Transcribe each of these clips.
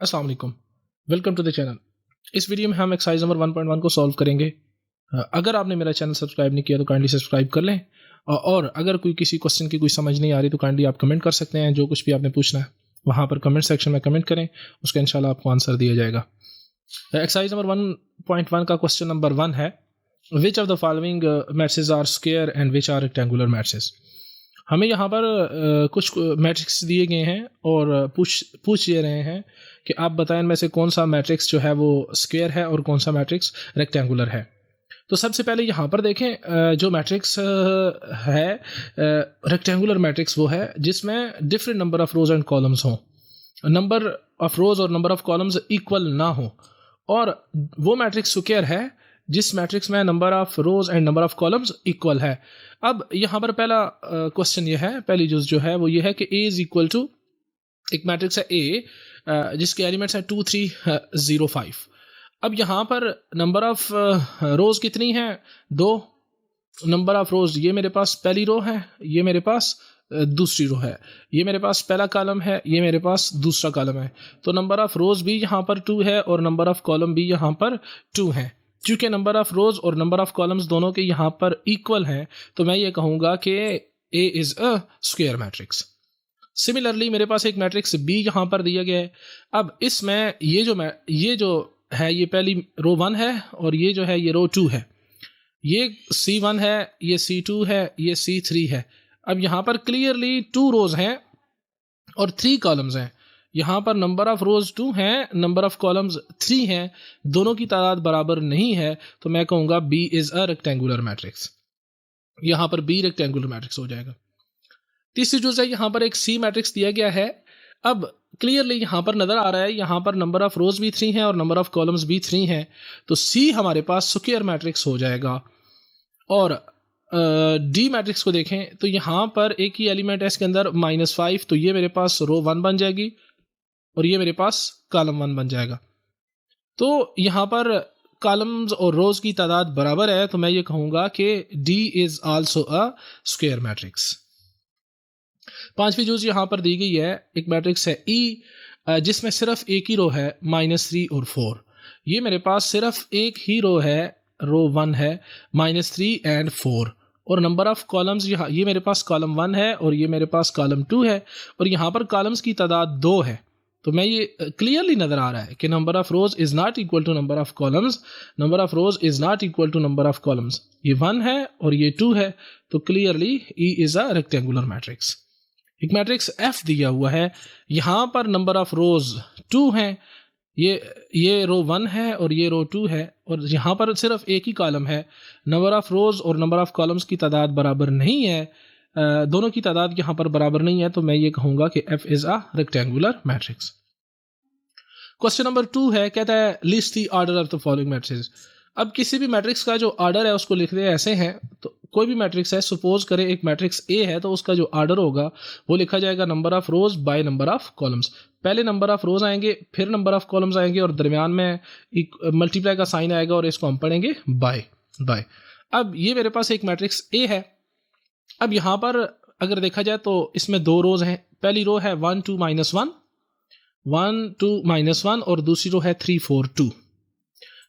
अस्सलाम वालेकुम, welcome to the channel. इस वीडियो में हम एक्सरसाइज नंबर 1.1 को सॉल्व करेंगे। अगर आपने मेरा चैनल सब्सक्राइब नहीं किया तो काइंडली सब्सक्राइब कर लें। और अगर कोई किसी क्वेश्चन की कोई समझ नहीं आ रही तो काइंडली आप कमेंट कर सकते हैं। जो कुछ भी आपने पूछना है वहाँ पर कमेंट सेक्शन में कमेंट करें, उसका इंशाल्लाह आपको आंसर दिया जाएगा। एक्सरसाइज नंबर 1.1 का क्वेश्चन नंबर 1 है, which of the following matrices are square and which are rectangular matrices. हमें यहाँ पर कुछ मैट्रिक्स दिए गए हैं और पूछ ये रहे हैं कि आप बताएं इनमें से कौन सा मैट्रिक्स जो है वो स्क्वायर है और कौन सा मैट्रिक्स रेक्टेंगुलर है। तो सबसे पहले यहाँ पर देखें, जो मैट्रिक्स है रेक्टेंगुलर मैट्रिक्स वो है जिसमें different number of rose and columns हों, नंबर ऑफ रोज और नंबर ऑफ कॉलम्स इक्वल ना हो। और वो मैट्रिक्स स्क्वायर है जिस मैट्रिक्स में number of rose and number of columns equal है। अब यहाँ पर पहला क्वेश्चन ये है, पहली जो है वो ये है कि A इज इक्वल टू, एक मैट्रिक्स है A जिसके एलिमेंट्स हैं 2 3 0 5। अब यहाँ पर नंबर ऑफ रोज कितनी है? 2। नंबर ऑफ रोज ये मेरे पास पहली रो है, ये मेरे पास दूसरी रो है, ये मेरे पास पहला कॉलम है, ये मेरे पास दूसरा कॉलम है। तो नंबर ऑफ रोज भी यहाँ पर 2 है और नंबर ऑफ कॉलम भी यहाँ पर 2 है। चूँकि नंबर ऑफ रोज और नंबर ऑफ कॉलम्स दोनों के यहाँ पर इक्वल हैं तो मैं ये कहूँगा कि A is a square matrix. Similarly मेरे पास एक मैट्रिक्स B यहाँ पर दिया गया है। अब इसमें ये जो है ये पहली रो 1 है और ये जो है ये रो 2 है। ये C1 है, ये C2 है, ये C3 है। अब यहाँ पर क्लियरली 2 रोज हैं और 3 कॉलम्स हैं। यहाँ पर नंबर ऑफ रोज 2 हैं, नंबर ऑफ कॉलम्स 3 हैं, दोनों की तादाद बराबर नहीं है तो मैं कहूँगा B is a rectangular matrix. यहाँ पर B रेक्टेंगुलर मैट्रिक्स हो जाएगा। तीसरी जो है यहाँ पर एक C मैट्रिक्स दिया गया है। अब क्लियरली यहाँ पर नज़र आ रहा है यहाँ पर नंबर ऑफ रोज भी 3 हैं और नंबर ऑफ कॉलम्स भी 3 हैं, तो C हमारे पास स्क्वायर मैट्रिक्स हो जाएगा। और डी मैट्रिक्स को देखें तो यहाँ पर एक ही एलिमेंट है इसके अंदर -5, तो ये मेरे पास रो 1 बन जाएगी और ये मेरे पास कॉलम 1 बन जाएगा। तो यहाँ पर कॉलम्स और रोज की तादाद बराबर है तो मैं ये कहूँगा कि D is also a square matrix. पांचवी चीज यहाँ पर दी गई है, एक मैट्रिक्स है E जिसमें सिर्फ एक ही रो है -3 और 4। ये मेरे पास सिर्फ एक ही रो है, रो 1 है -3 एंड 4। और नंबर ऑफ कॉलम्स यहाँ ये मेरे पास कॉलम 1 है और ये मेरे पास कॉलम 2 है और यहाँ पर कॉलम्स की तादाद 2 है। तो मैं ये क्लियरली नज़र आ रहा है कि number of rows is not equal to number of columns, number of rows is not equal to number of columns. ये 1 है और ये 2 है, तो clearly E is a rectangular matrix. एक मैट्रिक्स F दिया हुआ है, यहाँ पर नंबर ऑफ रोज 2 हैं, ये रो 1 है और ये रो 2 है और यहाँ पर सिर्फ एक ही कॉलम है। नंबर ऑफ रोज और नंबर ऑफ कॉलम्स की तादाद बराबर नहीं है, दोनों की तादाद यहाँ पर बराबर नहीं है, तो मैं ये कहूँगा कि F is a rectangular matrix. Question number 2 है, कहता है list the order of the following matrix. अब किसी भी मैट्रिक्स का जो ऑर्डर है उसको लिखते ऐसे हैं, तो कोई भी मैट्रिक्स है, सपोज करें एक मैट्रिक्स A है तो उसका जो ऑर्डर होगा वो लिखा जाएगा number of rose by number of columns. पहले नंबर ऑफ रोज आएंगे, फिर नंबर ऑफ कॉलम्स आएंगे और दरमियान में एक मल्टीप्लाई का साइन आएगा और इसको हम पढ़ेंगे बाय। अब ये मेरे पास एक मैट्रिक्स A है। अब यहाँ पर अगर देखा जाए तो इसमें 2 रोज हैं, पहली रो है 1 2 -1, 1 2 -1 और दूसरी रो है 3 4 2।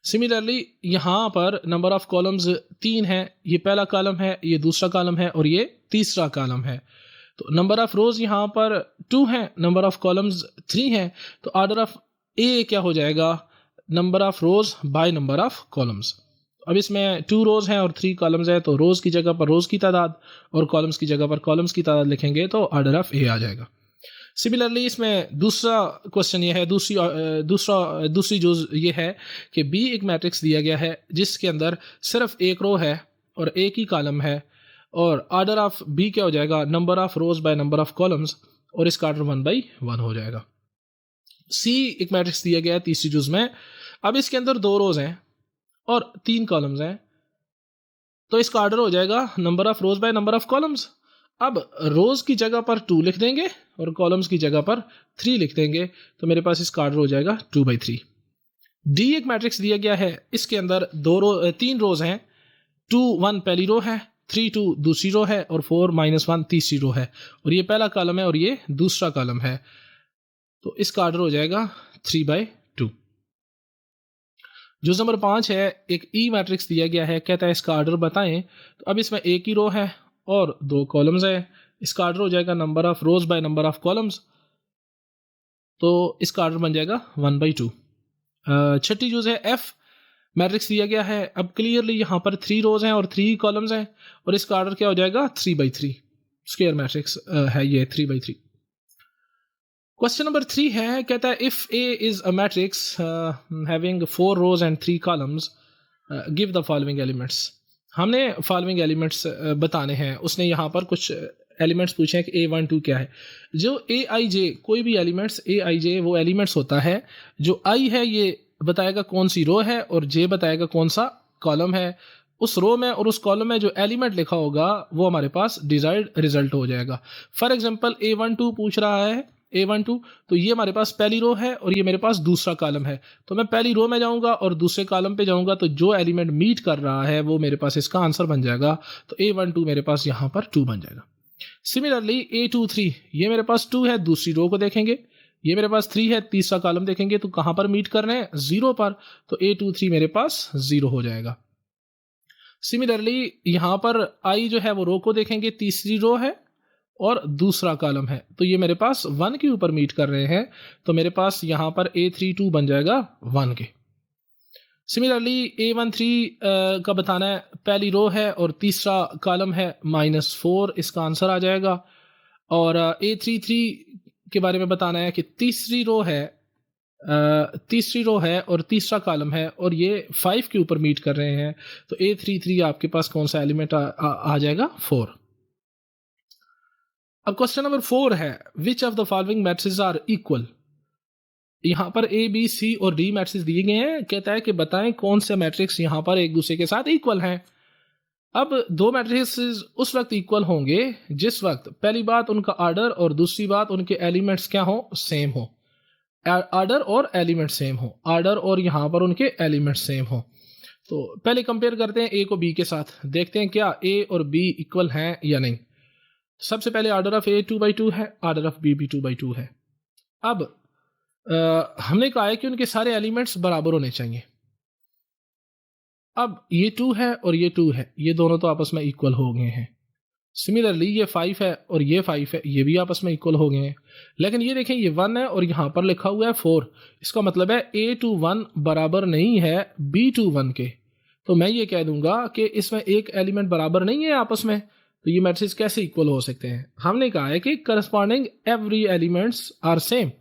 सिमिलरली यहाँ पर नंबर ऑफ कॉलम्स 3 है, ये पहला कॉलम है, ये दूसरा कॉलम है और ये तीसरा कॉलम है। तो नंबर ऑफ रोज यहाँ पर 2 है, नंबर ऑफ कॉलम्स 3 है, तो ऑर्डर ऑफ A क्या हो जाएगा? Number of rose by number of columns. अब इसमें 2 रोज हैं और 3 कॉलम्स है, तो रोज की जगह पर रोज की तादाद और कॉलम्स की जगह पर कॉलम्स की तादाद लिखेंगे तो ऑर्डर ऑफ A आ जाएगा। सिमिलरली इसमें दूसरा क्वेश्चन ये है, दूसरी जो ये है कि B एक मैट्रिक्स दिया गया है जिसके अंदर सिर्फ एक रो है और एक ही कॉलम है और ऑर्डर ऑफ B क्या हो जाएगा? Number of rose by number of columns और इसका ऑर्डर 1/1 हो जाएगा। C एक मैट्रिक्स दिया गया है तीसरी जुज में। अब इसके अंदर 2 रोज हैं और 3 कॉलम्स हैं, तो इसका ऑर्डर हो जाएगा number of rose by number of columns. अब रोज की जगह पर 2 लिख देंगे और कॉलम्स की जगह पर 3 लिख देंगे, तो मेरे पास इसका ऑर्डर हो जाएगा 2/3। D एक मैट्रिक्स दिया गया है, इसके अंदर 3 रोज हैं, 2 1 पहली रो है, 3 2 दूसरी रो है और 4 -1 तीसरी रो है और ये पहला कॉलम है और ये दूसरा कॉलम है, तो इसका ऑर्डर हो जाएगा 3/2। जो नंबर 5 है, एक ई मैट्रिक्स दिया गया है, कहता है इसका ऑर्डर बताएं। तो अब इसमें एक ही रो है और 2 कॉलम्स है, इसका ऑर्डर हो जाएगा number of rose by number of columns, तो इसका ऑर्डर बन जाएगा 1/2। छठी चीज है एफ मैट्रिक्स दिया गया है। अब क्लियरली यहाँ पर 3 रोज हैं और 3 कॉलम्स हैं और इसका ऑर्डर क्या हो जाएगा 3/3। स्क्वायर मैट्रिक्स है ये 3/3। क्वेश्चन नंबर 3 है, कहता है if A is a matrix having 4 rows and 3 columns give the following elements. हमने फॉलोइंग एलिमेंट्स बताने हैं। उसने यहाँ पर कुछ एलिमेंट्स पूछे हैं कि A12 क्या है। जो AIJ कोई भी एलिमेंट्स AIJ वो एलिमेंट्स होता है, जो I है ये बताएगा कौन सी रो है और J बताएगा कौन सा कॉलम है। उस रो में और उस कॉलम में जो एलिमेंट लिखा होगा वो हमारे पास डिजायर्ड रिजल्ट हो जाएगा। फॉर एग्जांपल A12 पूछ रहा है, A12 तो ये हमारे पास पहली रो है और ये मेरे पास दूसरा कॉलम है, तो मैं पहली रो में जाऊंगा और दूसरे कॉलम पे जाऊंगा, तो जो एलिमेंट मीट कर रहा है वो मेरे पास इसका आंसर बन जाएगा। तो A12 मेरे पास यहाँ पर 2 बन जाएगा। सिमिलरली A23 ये मेरे पास 2 है, दूसरी रो को देखेंगे, ये मेरे पास 3 है, तीसरा कॉलम देखेंगे तो कहाँ पर मीट कर रहे हैं 0 पर, तो A23 मेरे पास 0 हो जाएगा। सिमिलरली यहाँ पर I जो है वो रो को देखेंगे, तीसरी रो है और दूसरा कॉलम है, तो ये मेरे पास 1 के ऊपर मीट कर रहे हैं, तो मेरे पास यहाँ पर A32 बन जाएगा 1 के। सिमिलरली A13 का बताना है, पहली रो है और तीसरा कॉलम है -4, इसका आंसर आ जाएगा। और A33 के बारे में बताना है कि तीसरी रो है और तीसरा कॉलम है और ये 5 के ऊपर मीट कर रहे हैं, तो A33 आपके पास कौन सा एलिमेंट आ जाएगा 4। अब क्वेश्चन नंबर 4 है, which of the following matrices are equal. यहाँ पर A B C और D मैट्रिक्स दिए गए हैं, कहता है कि बताएं कौन से मैट्रिक्स यहाँ पर एक दूसरे के साथ इक्वल हैं। अब 2 मैट्रिक्स उस वक्त इक्वल होंगे जिस वक्त पहली बात उनका ऑर्डर और दूसरी बात उनके एलिमेंट्स क्या हो, सेम हो। ऑर्डर और एलिमेंट सेम हो, ऑर्डर और यहाँ पर उनके एलिमेंट सेम हो। तो पहले कंपेयर करते हैं A को B के साथ, देखते हैं क्या A और B इक्वल हैं या नहीं। सबसे पहले ऑर्डर ऑफ A 2/2 है, ऑर्डर ऑफ B भी 2/2 है। अब हमने कहा है कि उनके सारे एलिमेंट्स बराबर होने चाहिए। अब ये 2 है और ये 2 है, ये दोनों तो आपस में इक्वल हो गए हैं। सिमिलरली ये 5 है और ये 5 है, ये भी आपस में इक्वल हो गए हैं। लेकिन ये देखें ये 1 है और यहाँ पर लिखा हुआ है 4, इसका मतलब है A21 बराबर नहीं है B21 के। तो मैं ये कह दूंगा कि इसमें एक एलिमेंट बराबर नहीं है आपस में, तो ये मैट्रिक्स कैसे इक्वल हो सकते हैं। हमने कहा है कि corresponding every elements are same,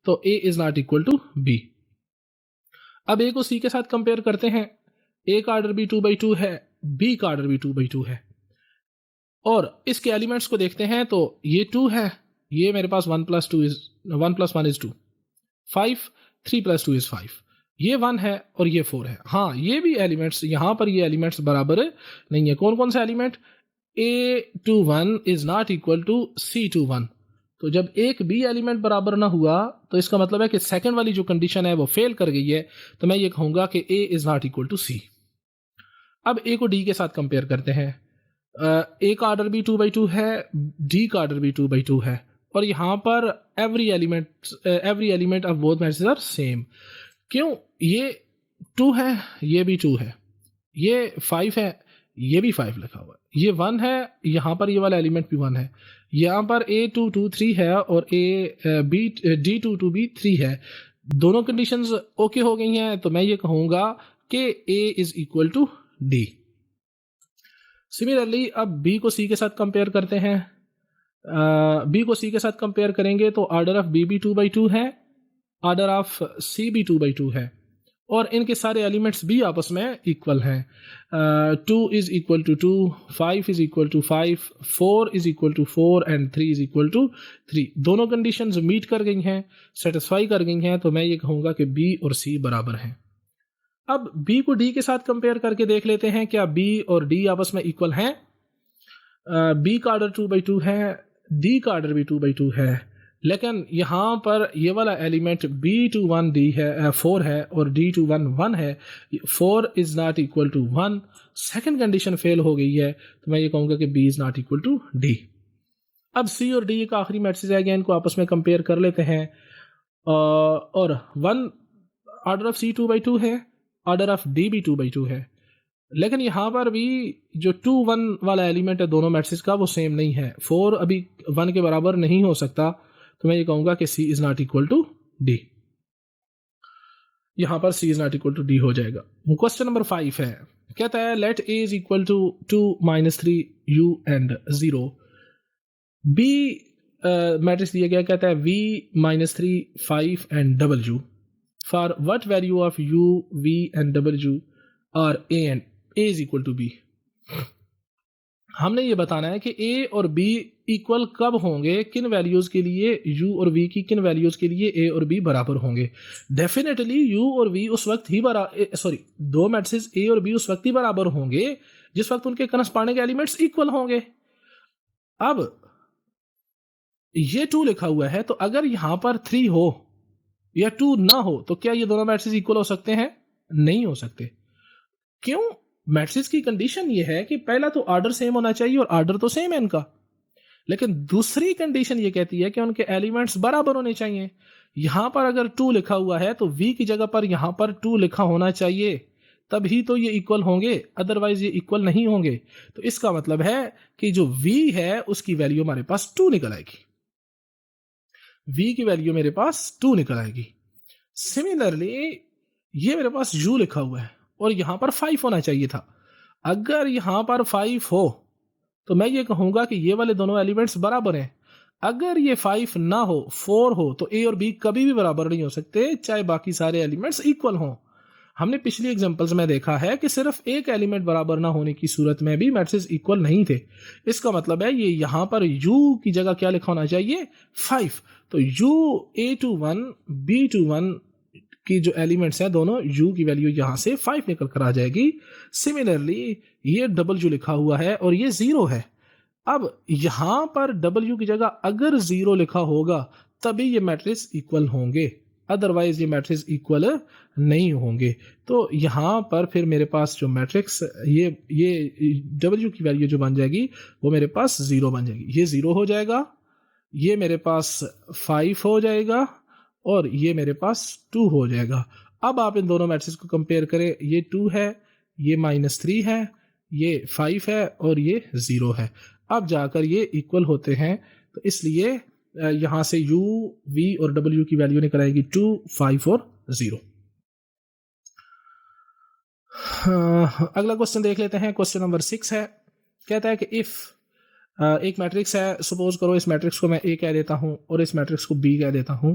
तो A is not equal to B। अब A को C के साथ कंपेयर करते हैं। A का ऑर्डर भी 2/2 है, B का ऑर्डर भी 2/2 है और इसके एलिमेंट्स को देखते हैं तो ये 2 है, ये मेरे पास 1 + 1 इज 2, 5, 3 + 2 इज 5, ये 1 है और ये 4 है। हाँ ये भी एलिमेंट्स, यहाँ पर ये एलिमेंट्स बराबर नहीं है। कौन कौन से element, A21 is not equal to C21। तो जब एक भी एलिमेंट बराबर ना हुआ तो इसका मतलब है कि सेकंड वाली जो कंडीशन है वो फेल कर गई है, तो मैं ये कहूंगा कि A is not equal to C। अब A को D के साथ कंपेयर करते हैं। A का ऑर्डर भी 2/2 है, D का ऑर्डर भी 2/2 है और यहाँ पर every element of both matrices are same. क्यों, ये 2 है, ये भी 2 है, ये 5 है, ये भी 5 लिखा हुआ है, ये 1 है, यहाँ पर ये वाला एलिमेंट भी 1 है, यहाँ पर A22 3 है और D22 भी 3 है। दोनों कंडीशंस ओके हो गई हैं, तो मैं ये कहूँगा कि A is equal to D। Similarly अब B को C के साथ कंपेयर करते हैं। B को C के साथ कंपेयर करेंगे तो ऑर्डर ऑफ B भी 2/2 है, ऑर्डर ऑफ C भी 2/2 है और इनके सारे एलिमेंट्स भी आपस में इक्वल हैं। 2 is equal to 2, 5 is equal to 5, 4 is equal to 4 and 3 is equal to 3। दोनों कंडीशंस मीट कर गई हैं, सेटिस्फाई कर गई हैं, तो मैं ये कहूँगा कि B और C बराबर हैं। अब B को D के साथ कंपेयर करके देख लेते हैं क्या B और D आपस में इक्वल हैं। B का ऑर्डर 2/2 है, D का ऑर्डर भी 2/2 है, लेकिन यहाँ पर ये वाला एलिमेंट B21 D है 4 है और D21 1 है, 4 is not equal to 1, second condition fail हो गई है, तो मैं ये कहूँगा कि B is not equal to D। अब C और D का आखिरी मैट्रिक्स है, इनको आपस में कंपेयर कर लेते हैं। और वन ऑर्डर ऑफ सी 2/2 है, ऑर्डर ऑफ डी भी 2/2 है, लेकिन यहाँ पर भी जो 2 1 वाला एलिमेंट है दोनों मैट्रिक्स का वो सेम नहीं है। 4 अभी 1 के बराबर नहीं हो सकता, तो मैं ये कहूँगा कि C is not equal to D. यहाँ पर C is not equal to D हो जाएगा। क्वेश्चन नंबर 5 है, कहता है let A is equal to 2 -3 u and 0। B matrix दिया गया, कहता है v -3 5 and w for what value of u v and w are a and a is equal to b। हमने ये बताना है कि a और b इक्वल कब होंगे, किन वैल्यूज के लिए u और v की किन वैल्यूज के लिए a और b बराबर होंगे। डेफिनेटली u और v उस वक्त ही दो मैट्रिक्स a और b उस वक्त ही बराबर होंगे जिस वक्त उनके करस्पॉन्डिंग एलिमेंट्स इक्वल होंगे। अब ये 2 लिखा हुआ है, तो अगर यहां पर 3 हो या 2 ना हो तो क्या ये दोनों मैट्रिक्स इक्वल हो सकते हैं? नहीं हो सकते। क्यों? मैट्रिक्स की कंडीशन ये है कि पहला तो ऑर्डर सेम होना चाहिए और ऑर्डर तो सेम है इनका, लेकिन दूसरी कंडीशन ये कहती है कि उनके एलिमेंट्स बराबर होने चाहिए। यहां पर अगर 2 लिखा हुआ है तो v की जगह पर यहां पर 2 लिखा होना चाहिए, तभी तो ये इक्वल होंगे, अदरवाइज ये इक्वल नहीं होंगे। तो इसका मतलब है कि जो v है उसकी वैल्यू हमारे पास 2 निकल आएगी, v की वैल्यू मेरे पास 2 निकल आएगी। सिमिलरली ये मेरे पास u लिखा हुआ है और यहां पर 5 होना चाहिए था। अगर यहां पर 5 हो तो मैं ये कहूंगा कि ये वाले दोनों एलिमेंट्स बराबर हैं। अगर ये 5 ना हो, 4 हो, तो a और b कभी भी बराबर नहीं हो सकते, चाहे बाकी सारे एलिमेंट्स इक्वल हों। हमने पिछली एग्जांपल्स में देखा है कि सिर्फ एक एलिमेंट बराबर ना होने की सूरत में भी मैट्रिक्स इक्वल नहीं थे। इसका मतलब है ये यहां पर u की जगह क्या लिखा होना चाहिए? 5। तो u a21 b21 की जो एलिमेंट्स हैं दोनों u की वैल्यू यहां से 5 निकल कर आ जाएगी। सिमिलरली ये w लिखा हुआ है और ये 0 है। अब यहां पर w की जगह अगर 0 लिखा होगा तभी ये मैट्रिक्स इक्वल होंगे, अदरवाइज ये मैट्रिक्स इक्वल नहीं होंगे। तो यहां पर फिर मेरे पास जो मैट्रिक्स ये w की वैल्यू जो बन जाएगी वो मेरे पास 0 बन जाएगी। ये 0 हो जाएगा, ये मेरे पास 5 हो जाएगा और ये मेरे पास 2 हो जाएगा। अब आप इन दोनों मैट्रिक्स को कंपेयर करें, ये 2 है, ये -3 है, ये 5 है और ये 0 है। अब जाकर ये इक्वल होते हैं, तो इसलिए यहां से u, v और w की वैल्यू निकल आएगी 2, 5 और 0। अगला क्वेश्चन देख लेते हैं। क्वेश्चन नंबर 6 है, कहता है कि इफ एक मैट्रिक्स है, सपोज करो इस मैट्रिक्स को मैं a कह देता हूं और इस मैट्रिक्स को b कह देता हूं,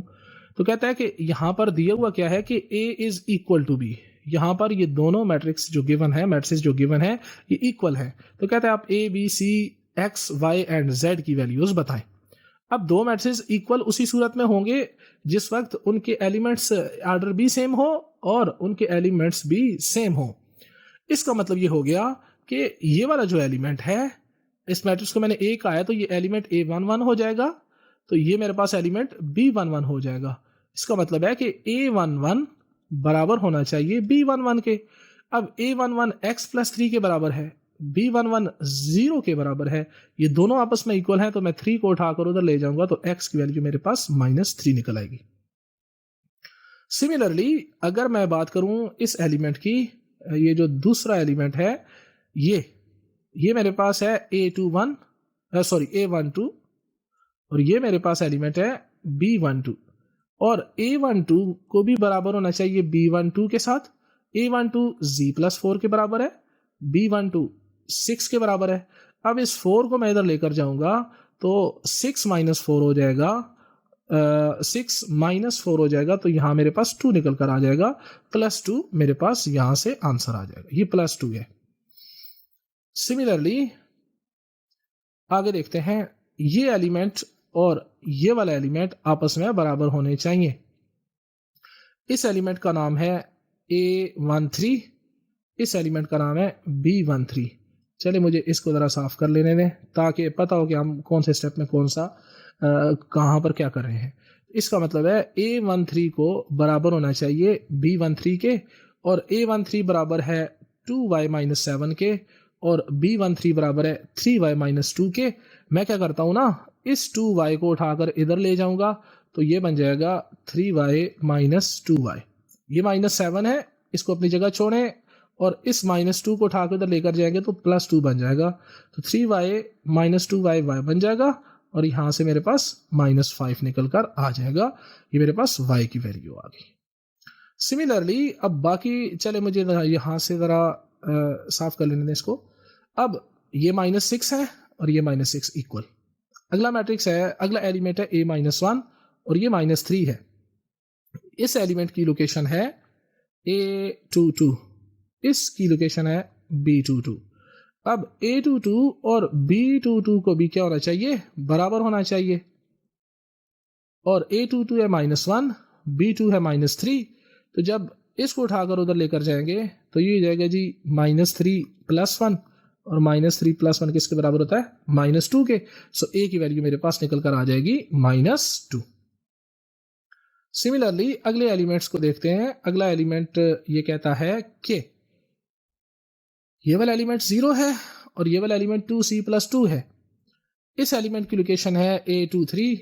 तो कहता है कि यहां पर दिया हुआ क्या है कि a is equal to b। यहां पर ये दोनों मैट्रिक्स जो गिवन है, मैट्रिक्स जो गिवन है ये इक्वल है। तो कहता है आप a b c x y and z की वैल्यूज बताएं। अब दो मैट्रिक्स इक्वल उसी सूरत में होंगे जिस वक्त उनके एलिमेंट्स ऑर्डर भी सेम हो और उनके एलिमेंट्स भी सेम हो। इसका मतलब ये हो गया कि ये वाला जो एलिमेंट है, इस मैट्रिक्स को मैंने a कहा है तो ये एलिमेंट a11 हो जाएगा, तो ये मेरे पास एलिमेंट b11 हो जाएगा। इसका मतलब है कि a11 बराबर होना चाहिए b11 के। अब a11 x+3 के बराबर है, b11 0 के बराबर है, ये दोनों आपस में इक्वल हैं, तो मैं 3 को उठाकर उधर ले जाऊंगा तो x की वैल्यू मेरे पास -3 निकल आएगी। सिमिलरली अगर मैं बात करूं इस एलिमेंट की, ये जो दूसरा एलिमेंट है ये मेरे पास है a12 और ये मेरे पास एलिमेंट है b12 और a12 को भी बराबर होना चाहिए b12 के साथ। a12 z+4 के बराबर है, b12 6 के बराबर है। अब इस 4 को मैं इधर लेकर जाऊंगा तो 6 - 4 हो जाएगा, 6 - 4 हो जाएगा, तो यहां मेरे पास 2 निकल कर आ जाएगा, +2 मेरे पास यहां से आंसर आ जाएगा, ये +2 है। सिमिलरली आगे देखते हैं, ये एलिमेंट और ये वाला एलिमेंट आपस में बराबर होने चाहिए। इस एलिमेंट का नाम है a13, इस एलिमेंट का नाम है b13। चलिए मुझे इसको ज़रा साफ कर लेने दें ताकि पता हो कि हम कौन से स्टेप में कौन सा कहाँ पर क्या कर रहे हैं। इसका मतलब है a13 को बराबर होना चाहिए b13 के और a13 बराबर है 2y - 7 के और b13 बराबर है 3y - 2 के। मैं क्या करता हूँ ना, इस 2y को उठाकर इधर ले जाऊंगा तो ये बन जाएगा 3y माइनस 2y। ये -7 है, इसको अपनी जगह छोड़ें और इस -2 को उठा के उधर लेकर जाएंगे तो +2 बन जाएगा। तो 3y माइनस 2y y बन जाएगा और यहाँ से मेरे पास -5 निकल कर आ जाएगा। ये मेरे पास y की वैल्यू आ गई। सिमिलरली अब बाकी चले मुझे यहाँ से ज़रा साफ कर लेने दें इसको। अब ये -6 है और ये -6 इक्वल। अगला मैट्रिक्स है, अगला एलिमेंट है a-1 और ये -3 है। इस एलिमेंट की लोकेशन है a22, इसकी लोकेशन है b22। अब a22 और b22 को भी क्या होना चाहिए, बराबर होना चाहिए। और a22 है -1, b2 है -3, तो जब इसको उठाकर उधर लेकर जाएंगे तो ये हो जाएगा जी -3 + 1 और -3 + 1 किसके बराबर होता है, -2 के। सो a की वैल्यू मेरे पास निकल कर आ जाएगी -2। सिमिलरली अगले एलिमेंट्स को देखते हैं। अगला एलिमेंट ये कहता है कि ये वाला एलिमेंट 0 है और ये वाला एलिमेंट 2c + 2 है। इस एलिमेंट की लोकेशन है a23,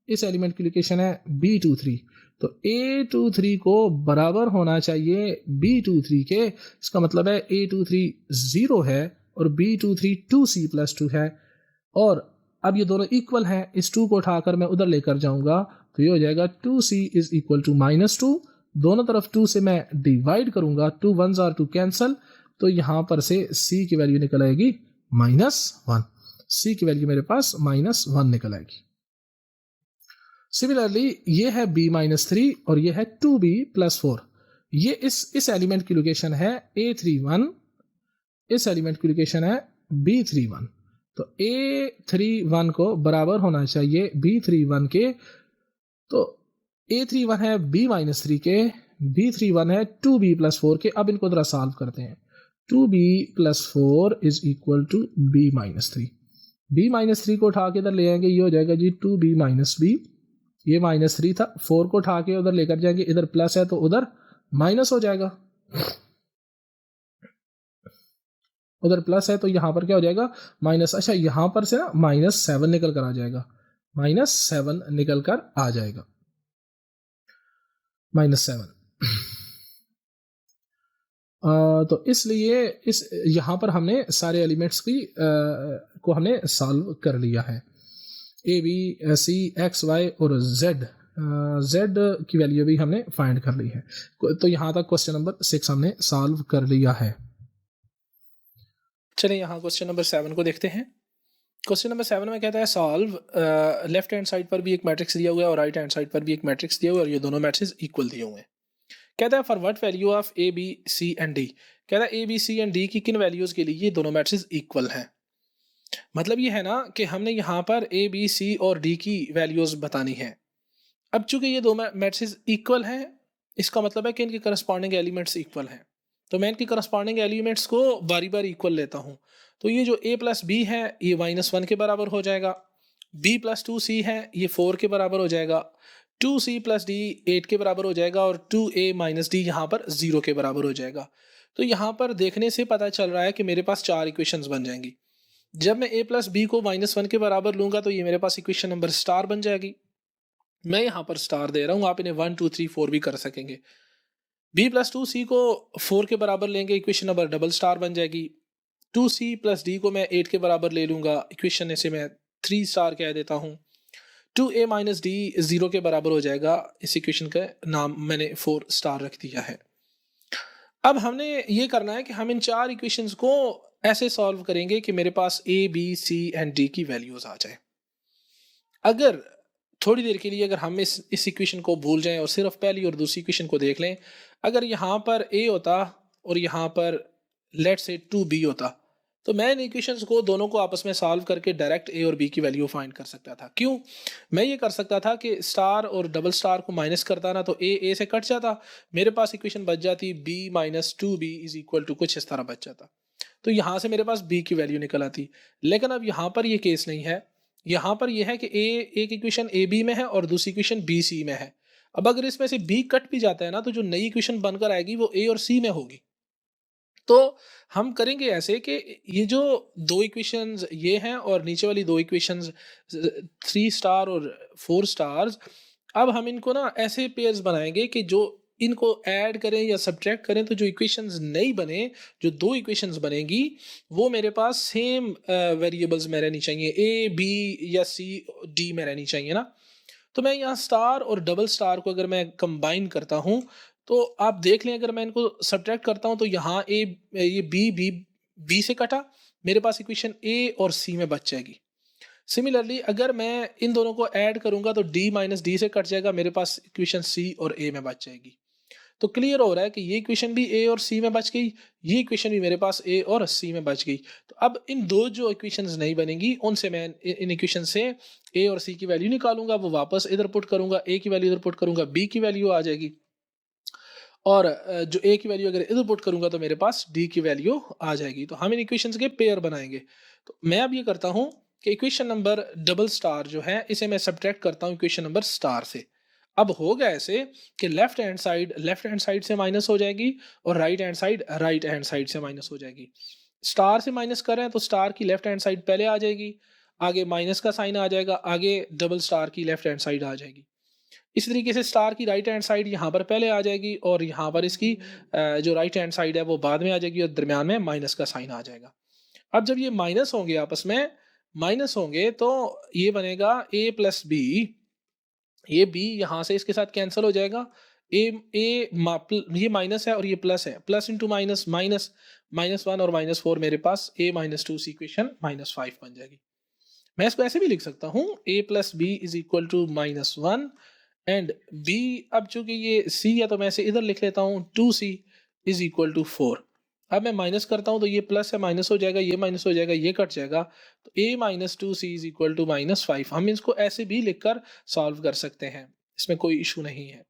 इस एलिमेंट की लोकेशन है b23। तो a23 को बराबर होना चाहिए b23 के। इसका मतलब है a23 0 है और b23 2c + 2 है। और अब ये दोनों इक्वल हैं, इस 2 को उठाकर मैं उधर लेकर जाऊंगा तो ये हो जाएगा 2c = -2। दोनों तरफ 2 से मैं डिवाइड करूंगा, 2 1s are 2 कैंसल, तो यहां पर से c की वैल्यू निकल आएगी -1। c की वैल्यू मेरे पास -1 निकल आएगी। सिमिलरली ये है b-3 और ये है 2b + 4। ये इस एलिमेंट की लोकेशन है a31, इस एलिमेंट की लोकेशन है b31। तो a31 को बराबर होना चाहिए b31 के। तो a31 है b-3 के, b31 है 2b + 4 के। अब इनको जरा सॉल्व करते हैं। 2b + 4 = b-3। b-3 को उठा के इधर ले आएंगे, ये हो जाएगा जी 2b - b। ये -3 था, 4 को उठा के उधर लेकर जाएंगे, इधर प्लस है तो उधर माइनस हो जाएगा। उधर प्लस है तो यहां पर क्या हो जाएगा, माइनस। अच्छा, यहां पर से ना -7 निकल कर आ जाएगा, -7 निकल कर आ जाएगा, -7। तो इसलिए इस यहां पर हमने सारे एलिमेंट्स की को हमने सॉल्व कर लिया है। A B C X Y और जेड की वैल्यू भी हमने फाइंड कर ली है। तो यहाँ तक क्वेश्चन नंबर 6 हमने सॉल्व कर लिया है। चलिए यहाँ क्वेश्चन नंबर 7 को देखते हैं। क्वेश्चन नंबर 7 में कहता है सॉल्व, लेफ्ट हैंड साइड पर भी एक मैट्रिक्स दिया हुआ है और राइट हैंड साइड पर भी एक मैट्रिक्स दिया हुआ है और ये दोनों मैट्रिक्स इक्वल दिए हुए हैं। कहता है for what value of A B C and D. कहता है A B C and D की किन वैल्यूज के लिए ये दोनों मैट्रिक्स इक्वल हैं। मतलब ये है ना कि हमने यहाँ पर ए बी सी और डी की वैल्यूज बतानी है। अब चूंकि ये दो मैट्रिक्स इक्वल हैं, इसका मतलब है कि इनके करस्पॉन्डिंग एलिमेंट्स इक्वल हैं। तो मैं इनकी करस्पॉन्डिंग एलिमेंट्स को बारी बारी इक्वल लेता हूँ। तो ये जो a + b है ये -1 के बराबर हो जाएगा, b + 2c है ये 4 के बराबर हो जाएगा, 2c + d 8 के बराबर हो जाएगा और 2a - d यहाँ पर 0 के बराबर हो जाएगा। तो यहाँ पर देखने से पता चल रहा है कि मेरे पास 4 इक्वेशंस बन जाएंगी। जब मैं a + b को -1 के बराबर लूंगा तो ये मेरे पास इक्वेशन नंबर स्टार बन जाएगी। मैं यहाँ पर स्टार दे रहा हूँ, आप इन्हें 1 2 3 4 भी कर सकेंगे। b + 2c को 4 के बराबर लेंगे, इक्वेशन नंबर डबल स्टार बन जाएगी। 2c + d को मैं 8 के बराबर ले लूंगा, इक्वेशन से मैं 3 स्टार कह देता हूँ। 2a - d 0 के बराबर हो जाएगा, इस इक्वेशन का नाम मैंने 4 स्टार रख दिया है। अब हमने ये करना है कि हम इन 4 इक्वेशंस को ऐसे सॉल्व करेंगे कि मेरे पास a b c and d की वैल्यूज आ जाए। अगर थोड़ी देर के लिए अगर हम इस इक्वेशन को भूल जाएं और सिर्फ पहली और दूसरी इक्वेशन को देख लें, अगर यहाँ पर a होता और यहाँ पर लेट्स से 2b होता तो मैं इन इक्वेशंस को दोनों को आपस में सॉल्व करके डायरेक्ट a और b की वैल्यू फाइंड कर सकता था। क्यों? मैं ये कर सकता था कि स्टार और डबल स्टार को माइनस करता ना तो a से कट जाता, मेरे पास इक्वेशन बच जाती b - 2b = कुछ इस तरह बच जाता। तो यहाँ से मेरे पास b की वैल्यू निकल आती। लेकिन अब यहाँ पर ये केस नहीं है, यहाँ पर यह है कि एक इक्वेशन ए बी में है और दूसरी इक्वेशन बी सी में है। अब अगर इसमें से बी कट भी जाता है ना तो जो नई इक्वेशन बनकर आएगी वो ए और सी में होगी। तो हम करेंगे ऐसे कि ये जो दो इक्वेशंस ये हैं और नीचे वाली दो इक्वेशंस 3 स्टार और 4 स्टार्स, अब हम इनको ना ऐसे पेयर्स बनाएंगे कि जो इनको ऐड करें या सब्ट्रैक्ट करें तो जो इक्वेशंस नहीं बने, जो दो इक्वेशंस बनेंगी, वो मेरे पास सेम वेरिएबल्स में रहनी चाहिए, ए बी या सी डी में रहनी चाहिए ना। तो मैं यहाँ स्टार और डबल स्टार को अगर मैं कंबाइन करता हूँ, तो आप देख लें, अगर मैं इनको सब्ट्रैक्ट करता हूँ तो यहाँ ए, ये बी बी बी से कटा, मेरे पास इक्वेशन ए और सी में बच जाएगी। सिमिलरली अगर मैं इन दोनों को ऐड करूंगा तो d माइनस डी से कट जाएगा, मेरे पास इक्वेशन सी और ए में बच जाएगी। तो क्लियर हो रहा है कि ये इक्वेशन भी ए और सी में बच गई, ये इक्वेशन भी मेरे पास ए और सी में बच गई। तो अब इन दो जो इक्वेशंस नहीं बनेंगी उनसे मैं इन इक्वेशन से ए और सी की वैल्यू निकालूंगा, वो वापस इधर पुट करूंगा, ए की वैल्यू इधर पुट करूंगा, बी की वैल्यू आ जाएगी, और जो ए की वैल्यू अगर इधर पुट करूंगा तो मेरे पास डी की वैल्यू आ जाएगी। तो हम इन इक्वेशंस के पेयर बनाएंगे। तो मैं अब ये करता हूँ कि इक्वेशन नंबर डबल स्टार जो है इसे मैं सब्ट्रैक्ट करता हूँ इक्वेशन नंबर स्टार से। अब होगा ऐसे कि लेफ्ट हैंड साइड से माइनस हो जाएगी और राइट हैंड साइड से माइनस हो जाएगी। स्टार से माइनस कर रहे हैं तो स्टार की लेफ्ट हैंड साइड पहले आ जाएगी, आगे माइनस का साइन आ जाएगा, आगे डबल स्टार की लेफ्ट हैंड साइड आ जाएगी। इस तरीके से स्टार की राइट हैंड साइड यहाँ पर पहले आ जाएगी और यहाँ पर इसकी जो राइट हैंड साइड है वो बाद में आ जाएगी और दरमियान में माइनस का साइन आ जाएगा। अब जब ये माइनस होंगे, आपस में माइनस होंगे, तो ये बनेगा a प्लस बी, ये b यहाँ से इसके साथ कैंसिल हो जाएगा, ये माइनस है और ये प्लस है, प्लस इंटू माइनस माइनस, -1 और -4, मेरे पास a माइनस टू इक्वेशन -5 बन जाएगी। मैं इसको ऐसे भी लिख सकता हूँ, a plus B is equal to -1 and b, अब चूंकि ये c है तो मैं इसे इधर लिख लेता हूँ, 2c इज इक्वल टू 4। अब मैं माइनस करता हूँ तो ये प्लस है माइनस हो जाएगा, ये माइनस हो जाएगा, ये कट जाएगा, तो a minus two C is equal to -5। हम इसको ऐसे भी लिखकर सॉल्व कर सकते हैं, इसमें कोई इशू नहीं है।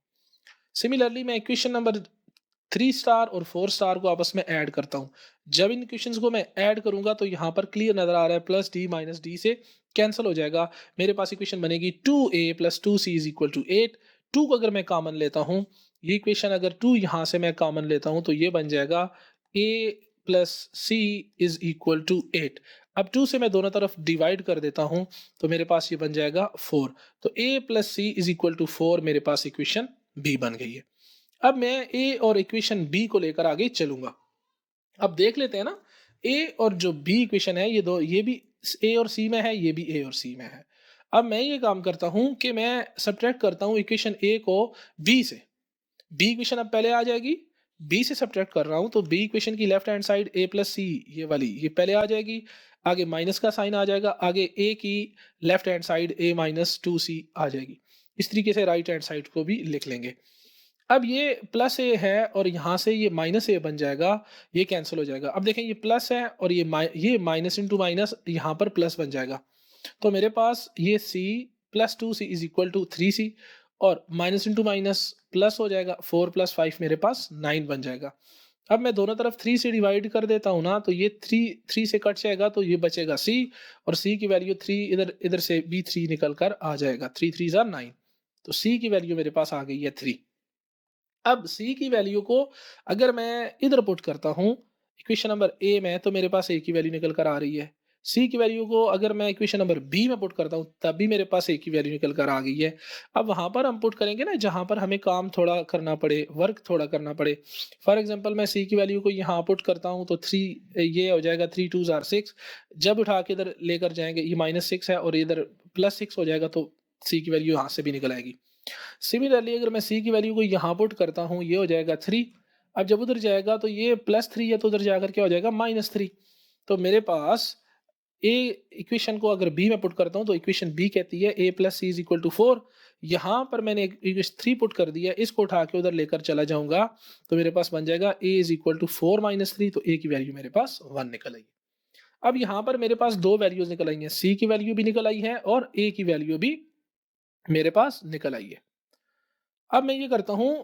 सिमिलरली मैं इक्वेशन नंबर 3 स्टार और 4 स्टार को आपस में ऐड करता हूँ। जब इन इक्वेशंस को मैं ऐड करूंगा तो यहाँ पर क्लियर नजर आ रहा है, प्लस डी माइनस डी से कैंसिल हो जाएगा, मेरे पास इक्वेशन बनेगी 2a plus 2c is equal to 8। 2 को अगर मैं कॉमन लेता हूँ, ये इक्वेशन अगर 2 यहाँ से मैं कॉमन लेता हूँ तो ये बन जाएगा a plus C is equal to 8। अब 2 से मैं दोनों तरफ डिवाइड कर देता हूँ तो मेरे पास ये बन जाएगा 4। तो a plus C is equal to 4 मेरे पास इक्वेशन b बन गई है। अब मैं ए और इक्वेशन बी को लेकर आगे चलूंगा। अब देख लेते हैं ना, ए और जो बी इक्वेशन है, ये दो, ये भी ए और सी में है, ये भी ए और सी में है। अब मैं ये काम करता हूं कि मैं सब्ट्रैक्ट करता हूं इक्वेशन ए को बी से। बी इक्वेशन अब पहले आ जाएगी, बी से सब्ट्रैक्ट कर रहा हूं तो बी इक्वेशन की लेफ्ट हैंड साइड ए प्लस सी, ये वाली, ये पहले आ जाएगी, आगे माइनस का साइन आ जाएगा, आगे ए की लेफ्ट हैंड साइड ए माइनस टू सी आ जाएगी। इस तरीके से राइट हैंड साइड को भी लिख लेंगे। अब ये प्लस ए है और यहाँ से ये माइनस ए बन जाएगा, ये कैंसिल हो जाएगा। अब देखें ये प्लस है और ये माइनस इंटू माइनस यहाँ पर प्लस बन जाएगा, तो मेरे पास ये c plus 2c is equal to 3c, और माइनस इंटू माइनस प्लस हो जाएगा, 4 प्लस 5 मेरे पास 9 बन जाएगा। अब मैं दोनों तरफ 3 से डिवाइड कर देता हूँ ना, तो ये 3 से कट जाएगा तो ये बचेगा c, और c की वैल्यू 3, इधर इधर से भी 3 निकल कर आ जाएगा, 3 3 9, तो c की वैल्यू मेरे पास आ गई है 3। अब c की वैल्यू को अगर मैं इधर पुट करता हूँ इक्वेशन नंबर a में, तो मेरे पास a की वैल्यू निकल कर आ रही है। c की वैल्यू को अगर मैं इक्वेशन नंबर b में पुट करता हूँ तब भी मेरे पास a की वैल्यू निकल कर आ गई है। अब वहां पर हम पुट करेंगे ना जहां पर हमें काम थोड़ा करना पड़े, वर्क थोड़ा करना पड़े। फॉर एग्जाम्पल मैं c की वैल्यू को यहाँ पुट करता हूँ तो 3, ये हो जाएगा 3 2 6। जब उठा के इधर लेकर जाएंगे, ये -6 है और इधर +6 हो जाएगा, तो c की वैल्यू यहाँ से भी निकल आएगी। सिमिलरली अगर मैं c की वैल्यू को यहाँ पुट करता हूँ, ये हो जाएगा 3। अब जब उधर जाएगा तो ये +3 है, तो उधर जाकर क्या हो जाएगा -3। तो मेरे पास ए इक्वेशन को अगर बी में पुट करता हूँ तो इक्वेशन बी कहती है a plus C is equal to 4। यहाँ पर मैंने 3 पुट कर दिया, इसको उठा के उधर लेकर चला जाऊंगा तो मेरे पास बन जाएगा a इज इक्वल टू 4 -3, तो a की वैल्यू मेरे पास 1 निकल आई। अब यहाँ पर मेरे पास दो वैल्यूज निकल आई हैं, c की वैल्यू भी निकल आई है और a की वैल्यू भी मेरे पास निकल आई है। अब मैं ये करता हूँ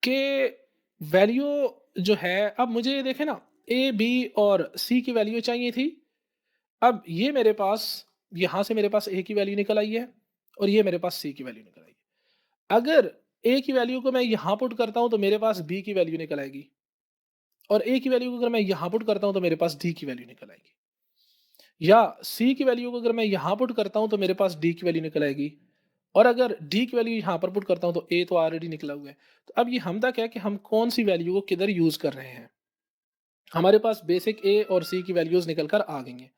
कि वैल्यू जो है, अब मुझे ये देखें ना, ए बी और सी की वैल्यू चाहिए थी। अब ये मेरे पास, यहाँ से मेरे पास ए की वैल्यू निकल आई है और ये मेरे पास सी की वैल्यू निकल आई है। अगर ए की वैल्यू को मैं यहाँ पुट करता हूँ तो मेरे पास बी की वैल्यू निकल आएगी, और ए की वैल्यू को अगर मैं यहाँ पुट करता हूँ तो मेरे पास डी की वैल्यू निकल आएगी। या सी की वैल्यू को अगर मैं यहाँ पुट करता हूँ तो मेरे पास डी की वैल्यू निकल आएगी, और अगर डी की वैल्यू यहाँ पर पुट करता हूँ तो ए तो ऑलरेडी निकला हुआ है। तो अब ये हमदा क्या है कि हम कौन सी वैल्यू को किधर यूज़ कर रहे हैं। हमारे पास बेसिक ए और सी की वैल्यूज़ निकल कर आ गई हैं।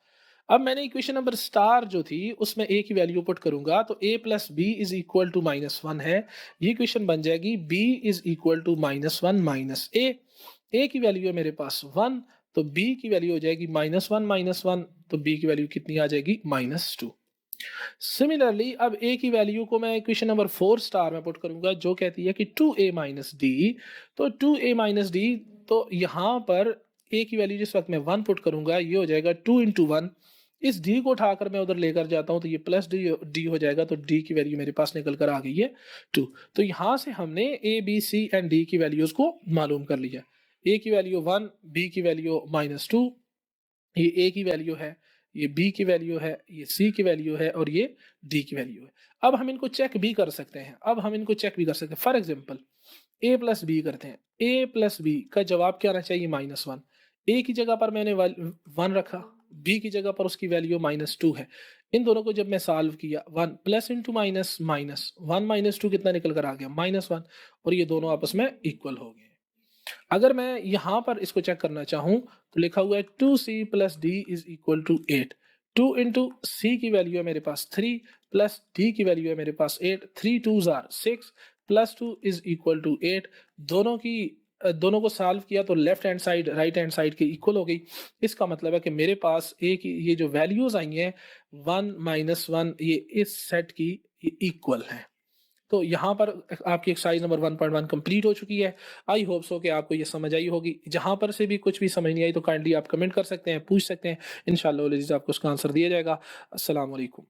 अब मैंने इक्वेशन नंबर स्टार जो थी उसमें ए की वैल्यू पुट करूंगा तो a plus B is equal to -1 है। ये इक्वेशन बन जाएगी b इज इक्वल टू -1 माइनस ए की वैल्यू है मेरे पास 1, तो b की वैल्यू हो जाएगी -1 -1, तो b की वैल्यू कितनी आ जाएगी -2। सिमिलरली अब a की वैल्यू को मैं इक्वेशन नंबर 4 स्टार में पुट करूंगा जो कहती है कि 2a माइनस डी, तो 2a माइनस डी, तो यहाँ पर a की वैल्यू जिस वक्त मैं 1 पुट करूंगा ये हो जाएगा 2 इंटू 1। इस d को उठाकर मैं उधर लेकर जाता हूं तो ये प्लस डी हो जाएगा, तो d की वैल्यू मेरे पास निकल कर आ गई है 2। तो यहाँ से हमने a b c and d की वैल्यूज को मालूम कर लिया। a की वैल्यू 1, b की वैल्यू -2, ये a की वैल्यू है, ये b की वैल्यू है, ये c की वैल्यू है और ये d की वैल्यू है। अब हम इनको चेक भी कर सकते हैं। For example a plus B करते हैं। a प्लस बी का जवाब क्या आना चाहिए? -1। a की जगह पर मैंने 1 रखा, b की जगह पर उसकी वैल्यू -2 है। इन दोनों को जब मैं सॉल्व किया 1 प्लस इंटू माइनस माइनस 1 -2 कितना निकल कर आ गया? -1, और ये दोनों आपस में इक्वल हो गए। अगर मैं यहाँ पर इसको चेक करना चाहूँ तो लिखा हुआ है 2c plus D is equal to 8। 2 into C की वैल्यू है मेरे पास 3 प्लस डी की वैल्यू है मेरे पास 8। 3 2s are 6 plus 2 is equal to 8। दोनों को सॉल्व किया तो left hand side right hand side की इक्वल हो गई। इसका मतलब है कि मेरे पास ए की ये जो वैल्यूज आई हैं 1 -1 ये इस सेट की इक्वल है। तो यहाँ पर आपकी एक्सरसाइज नंबर 1.1 कंप्लीट हो चुकी है। आई होप सो कि आपको ये समझ आई होगी। जहाँ पर से भी कुछ भी समझ नहीं आई तो काइंडली आप कमेंट कर सकते हैं, पूछ सकते हैं। इंशाल्लाह आपको उसका आंसर दिया जाएगा। अस्सलाम वालेकुम।